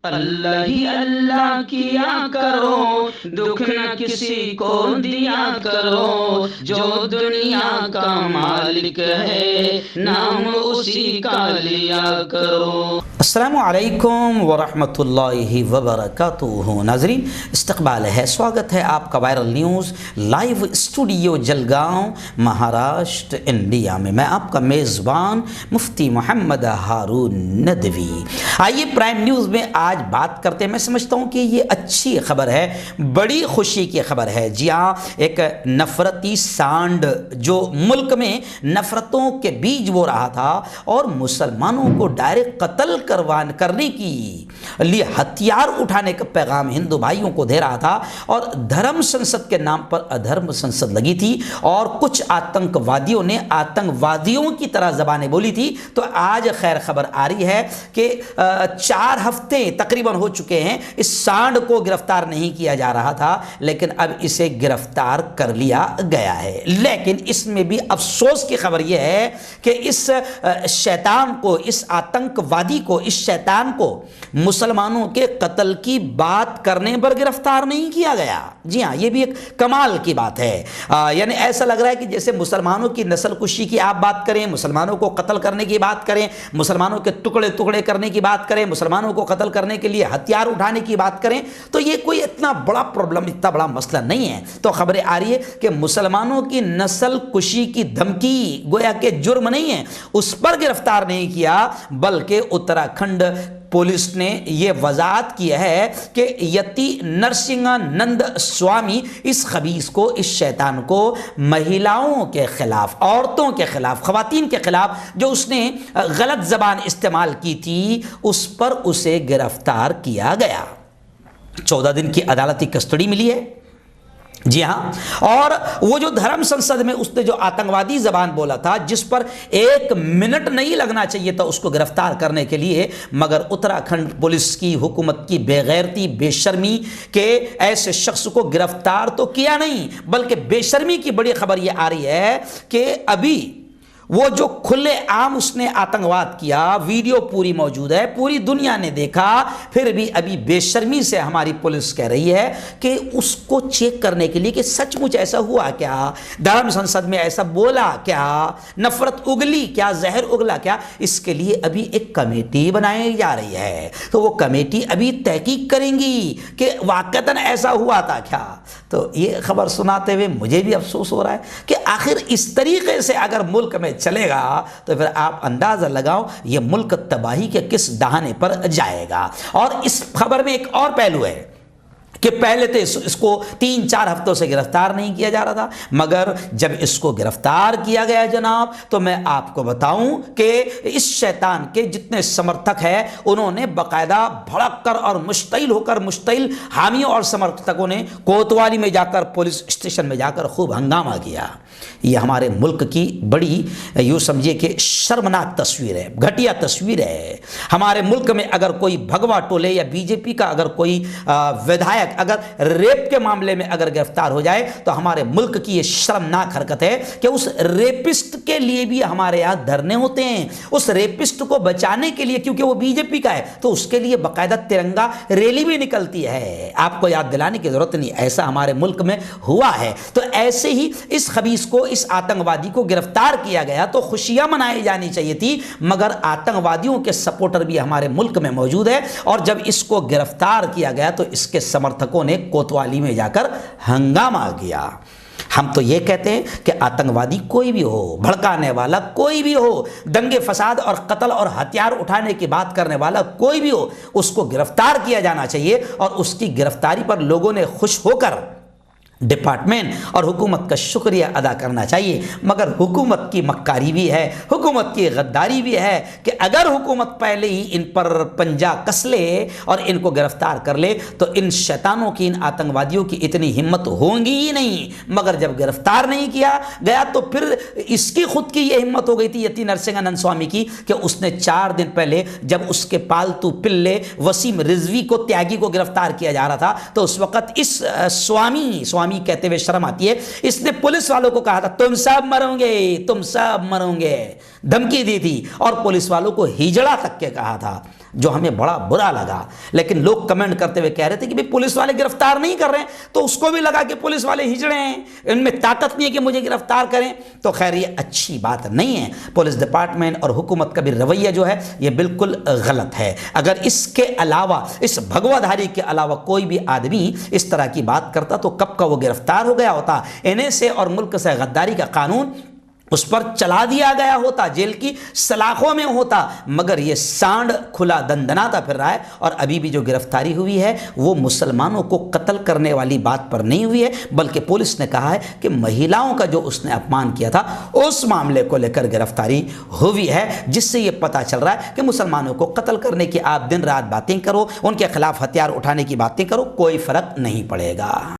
अल्लाह ही अल्लाह किया करो, दुख न किसी को दिया करो, जो दुनिया का मालिक है नाम उसी का लिया करो। अस्सलामु अलैकुम वरहमतुल्लाहि वबरकातुहू। नाज़रीन, इस्तक़बाल है, स्वागत है आपका viral news live studio Jalgaon, Maharashtra, India में। मैं आपका मेज़बान मुफ्ती मोहम्मद हारून नदवी। आइए प्राइम न्यूज़ में आज बात करते हैं। मैं समझता हूँ कि ये अच्छी खबर है, बड़ी खुशी की खबर है। जी हाँ, एक नफ़रती सांड जो मुल्क में नफ़रतों के बीज बो रहा था और मुसलमानों को डायरेक्ट कत्ल करने की लिए हथियार उठाने का पैगाम हिंदू भाइयों को दे रहा था, और धर्म संसद के नाम पर अधर्म संसद लगी थी और कुछ आतंकवादियों ने आतंकवादियों की तरह जबानें बोली थी। तो आज खैर खबर आ रही है कि 4 हफ्ते तकरीबन हो चुके हैं इस सांड को गिरफ्तार नहीं किया जा रहा था, लेकिन अब इसे गिरफ्तार कर लिया गया है। लेकिन इसमें भी अफसोस की खबर यह है कि इस शैतान को, इस आतंकवादी को, इस शैतान को मुसलमानों के कत्ल की बात करने पर गिरफ्तार नहीं किया गया। जी हाँ, यह भी एक कमाल की बात है। यानी ऐसा लग रहा है कि जैसे मुसलमानों की नस्ल कुशी की आप बात करें, मुसलमानों को कत्ल करने की बात करें, मुसलमानों के टुकड़े टुकड़े करने की बात करें, मुसलमानों को कत्ल करने के लिए हथियार उठाने की बात करें, तो ये कोई इतना बड़ा प्रॉब्लम, इतना बड़ा मसला नहीं है। तो खबरें आ रही है कि मुसलमानों की नस्ल कुशी की धमकी गोया के जुर्म नहीं है, उस पर गिरफ्तार नहीं किया, बल्कि उत्तराखंड पुलिस ने यह वजाहत की है कि यति नरसिंहानंद स्वामी इस खबीस को, इस शैतान को महिलाओं के खिलाफ, औरतों के खिलाफ, खवातीन के खिलाफ जो उसने गलत जबान इस्तेमाल की थी, उस पर उसे गिरफ्तार किया गया। 14 दिन की अदालती कस्टडी मिली है। जी हाँ, और वो जो धर्म संसद में उसने जो आतंकवादी जबान बोला था, जिस पर 1 मिनट नहीं लगना चाहिए था उसको गिरफ्तार करने के लिए, मगर उत्तराखंड पुलिस की, हुकूमत की बेगैरती, बेशर्मी के ऐसे शख्स को गिरफ्तार तो किया नहीं, बल्कि बेशर्मी की बड़ी खबर ये आ रही है कि अभी वो जो खुले आम उसने आतंकवाद किया, वीडियो पूरी मौजूद है, पूरी दुनिया ने देखा, फिर भी अभी बेशर्मी से हमारी पुलिस कह रही है कि उसको चेक करने के लिए कि सचमुच ऐसा हुआ क्या, धर्म संसद में ऐसा बोला क्या, नफरत उगली क्या, जहर उगला क्या। इसके लिए अभी एक कमेटी बनाई जा रही है, तो वो कमेटी अभी तहकीक करेंगी कि वाकईतन ऐसा हुआ था क्या। तो ये खबर सुनाते हुए मुझे भी अफसोस हो रहा है कि आखिर इस तरीके से अगर मुल्क में चलेगा तो फिर आप अंदाजा लगाओ ये मुल्क तबाही के किस दहाने पर जाएगा। और इस खबर में एक और पहलू है कि पहले तो इसको 3-4 हफ्तों से गिरफ्तार नहीं किया जा रहा था, मगर जब इसको गिरफ्तार किया गया जनाब, तो मैं आपको बताऊं कि इस शैतान के जितने समर्थक हैं उन्होंने बाकायदा भड़क कर और मुश्तइल हामियों और समर्थकों ने कोतवाली में जाकर, पुलिस स्टेशन में जाकर खूब हंगामा किया। ये हमारे मुल्क की बड़ी, यूँ समझिए कि शर्मनाक तस्वीर है, घटिया तस्वीर है। हमारे मुल्क में अगर कोई भगवा टोले या बीजेपी का अगर कोई विधायक अगर रेप के मामले में अगर गिरफ्तार हो जाए, तो हमारे मुल्क की यह शर्मनाक हरकत है कि उस रेपिस्ट के लिए भी हमारे यहाँ धरने होते हैं। उस रेपिस्ट को बचाने के लिए, क्योंकि वो बीजेपी का है, तो उसके लिए बाकायदा तिरंगा रैली भी निकलती है। आपको याद दिलाने की जरूरत नहीं, ऐसा हमारे मुल्क में हुआ है। तो ऐसे ही इस खबीस को, इस आतंकवादी को गिरफ्तार किया गया तो खुशियां मनाई जानी चाहिए थी, मगर आतंकवादियों के सपोर्टर भी हमारे मुल्क में मौजूद है, और जब इसको गिरफ्तार किया गया तो इसके समर्थकों ने कोतवाली में जाकर हंगामा किया। हम तो ये कहते हैं कि आतंकवादी कोई भी हो, भड़काने वाला कोई भी हो, दंगे फसाद और कत्ल और हथियार उठाने की बात करने वाला कोई भी हो, उसको गिरफ्तार किया जाना चाहिए, और उसकी गिरफ्तारी पर लोगों ने खुश होकर डिपार्टमेंट और हुकूमत का शुक्रिया अदा करना चाहिए। मगर हुकूमत की मक्कारी भी है, हुकूमत की गद्दारी भी है कि अगर हुकूमत पहले ही इन पर पंजा कस ले और इनको गिरफ्तार कर ले तो इन शैतानों की, इन आतंकवादियों की इतनी हिम्मत होगी ही नहीं। मगर जब गिरफ्तार नहीं किया गया तो फिर इसकी खुद की ये हिम्मत हो गई थी यति नरसिंहानंद स्वामी की कि उसने 4 दिन पहले जब उसके पालतू पिल्ले वसीम रिजवी को, त्यागी को गिरफ्तार किया जा रहा था, तो उस वक्त इस स्वामी कहते हुए शर्म आती है, इसने पुलिस वालों को कहा था तुम सब मरोगे, तुम सब मरोगे, धमकी दी थी और पुलिस वालों को हिजड़ा तक के कहा था। जो हमें बड़ा बुरा लगा। लेकिन लोग कमेंट करते हुए कह रहे थे कि भाई पुलिस वाले गिरफ्तार नहीं कर रहे हैं, तो उसको भी लगा कि पुलिस वाले हिजड़े हैं, इनमें ताकत नहीं है कि मुझे गिरफ्तार करें। तो खैर ये अच्छी बात नहीं है। पुलिस डिपार्टमेंट और हुकूमत का भी रवैया जो है ये बिल्कुल गलत है। अगर इसके अलावा, इस भगवाधारी के अलावा कोई भी आदमी इस तरह की बात करता तो कब का वो गिरफ्तार हो गया होता। NSA और मुल्क से गद्दारी का कानून उस पर चला दिया गया होता, जेल की सलाखों में होता। मगर ये सांड खुला दंदनाता फिर रहा है। और अभी भी जो गिरफ्तारी हुई है वो मुसलमानों को कत्ल करने वाली बात पर नहीं हुई है, बल्कि पुलिस ने कहा है कि महिलाओं का जो उसने अपमान किया था उस मामले को लेकर गिरफ्तारी हुई है, जिससे ये पता चल रहा है कि मुसलमानों को कत्ल करने की आप दिन रात बातें करो, उनके खिलाफ हथियार उठाने की बातें करो, कोई फर्क नहीं पड़ेगा।